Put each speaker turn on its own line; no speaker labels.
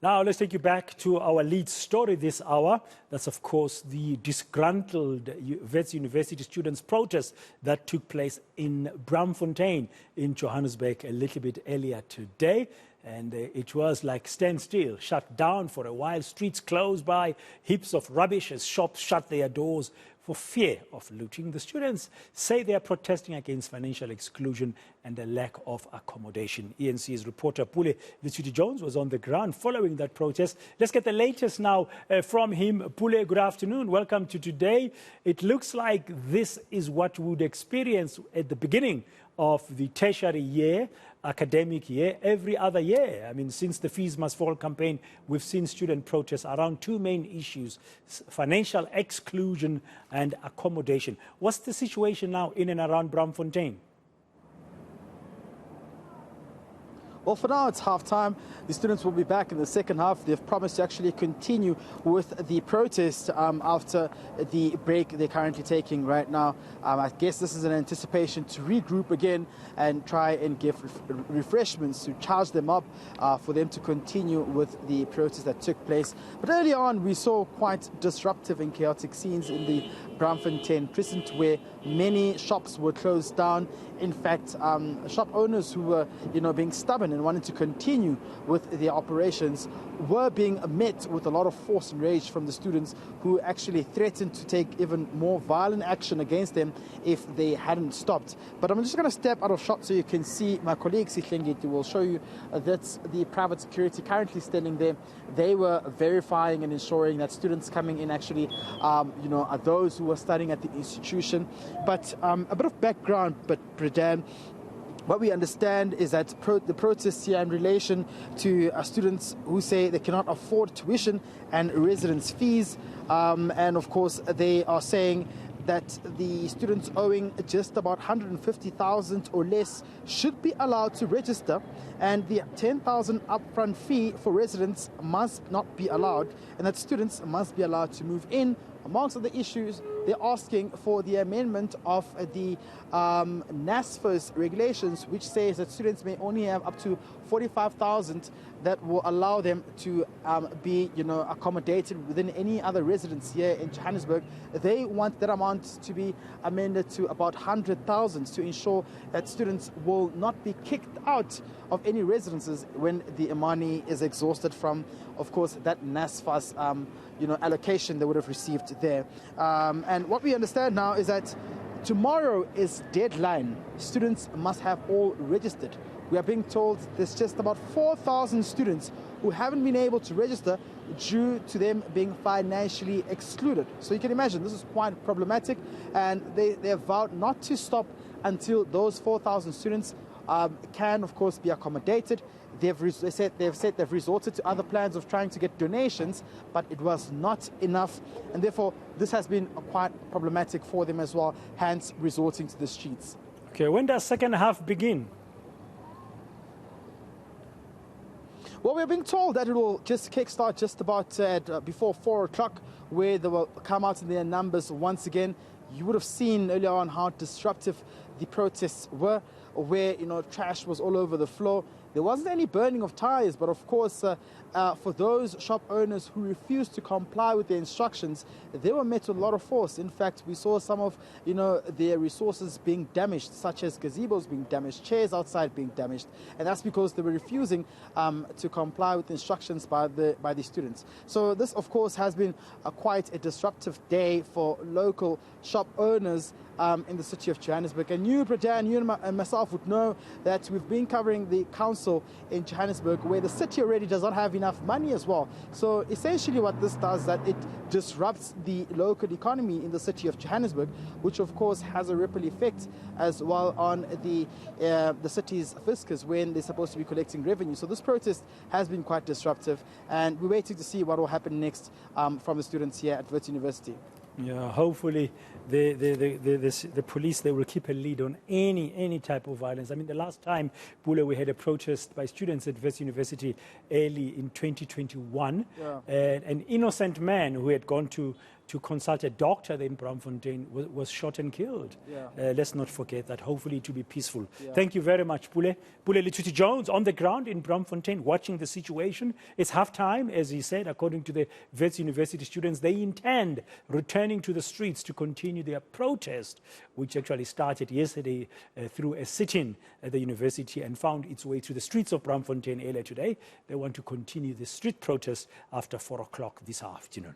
Now, let's take you back to our lead story this hour. That's, of course, the disgruntled Wits University students' protest that took place in Braamfontein in Johannesburg a little bit earlier today. And it was like standstill, shut down for a while, streets closed by, heaps of rubbish as shops shut their doors for fear of looting. The students say they are protesting against financial exclusion and a lack of accommodation. eNCA's reporter Pule Letshwiti-Jones was on the ground following that protest. Let's get the latest now from him. Pule, good afternoon. Welcome to today. It looks like this is what we would experience at the beginning of the tertiary year, academic year, every other year. I mean, since the Fees Must Fall campaign, we've seen student protests around two main issues: financial exclusion and accommodation. What's the situation now in and around Braamfontein?
Well, for now, it's half-time. The students will be back in the second half. They've promised to actually continue with the protest after the break they're currently taking right now. I guess this is an anticipation to regroup again and try and give refreshments to charge them up for them to continue with the protest that took place. But early on, we saw quite disruptive and chaotic scenes in the Braamfontein precinct where many shops were closed down. In fact, shop owners who were, being stubborn and wanted to continue with their operations were being met with a lot of force and rage from the students, who actually threatened to take even more violent action against them if they hadn't stopped. But I'm just going to step out of shot so you can see my colleague Sihlengeti will show you that's the private security currently standing there. They were verifying and ensuring that students coming in actually, are those who were studying at the institution. But a bit of background, but Predan, what we understand is that the protests here in relation to students who say they cannot afford tuition and residence fees. And of course, they are saying that the students owing just about 150,000 or less should be allowed to register, and the 10,000 upfront fee for residents must not be allowed, and that students must be allowed to move in. Amongst other issues, they're asking for the amendment of the NSFAS regulations, which says that students may only have up to 45,000 that will allow them to be, accommodated within any other residence here in Johannesburg. They want that amount to be amended to about 100,000 to ensure that students will not be kicked out of any residences when the money is exhausted from, of course, that NSFAS allocation they would have received there. And what we understand now is that tomorrow is deadline. Students must have all registered. We are being told there's just about 4,000 students who haven't been able to register due to them being financially excluded. So you can imagine this is quite problematic, and they have vowed not to stop until those 4,000 students can, of course, be accommodated. They've said they've resorted to other plans of trying to get donations, but it was not enough, and therefore this has been quite problematic for them as well, hence resorting to the streets.
Okay, when does second half begin?
Well, we're being told that it will just kickstart just about before 4 o'clock, where they will come out in their numbers once again. You would have seen earlier on how disruptive the protests were, where, trash was all over the floor. There wasn't any burning of tires, but of course, for those shop owners who refused to comply with the instructions, they were met with a lot of force. In fact, we saw some of, their resources being damaged, such as gazebos being damaged, chairs outside being damaged, and that's because they were refusing to comply with the instructions by the students. So this, of course, has been quite a disruptive day for local shop owners in the city of Johannesburg. And you, Prajan, you and myself would know that we've been covering the council in Johannesburg, where the city already does not have enough money as well. So essentially what this does is that it disrupts the local economy in the city of Johannesburg, which of course has a ripple effect as well on the city's fiscus when they're supposed to be collecting revenue. So this protest has been quite disruptive, and we're waiting to see what will happen next from the students here at Wits University.
Yeah, hopefully the police, they will keep a lead on any type of violence. I mean, the last time, Pule, we had a protest by students at Wits University early in 2021. Yeah. An innocent man who had gone to to consult a doctor in Braamfontein was shot and killed.
Yeah.
Let's not forget that. Hopefully to be peaceful.
Yeah.
Thank you very much, Pule. Pule Letshwiti-Jones on the ground in Braamfontein, watching the situation. It's half-time, as he said, according to the Wits University students. They intend returning to the streets to continue their protest, which actually started yesterday through a sit-in at the university and found its way to the streets of Braamfontein earlier today. They want to continue the street protest after 4 o'clock this afternoon.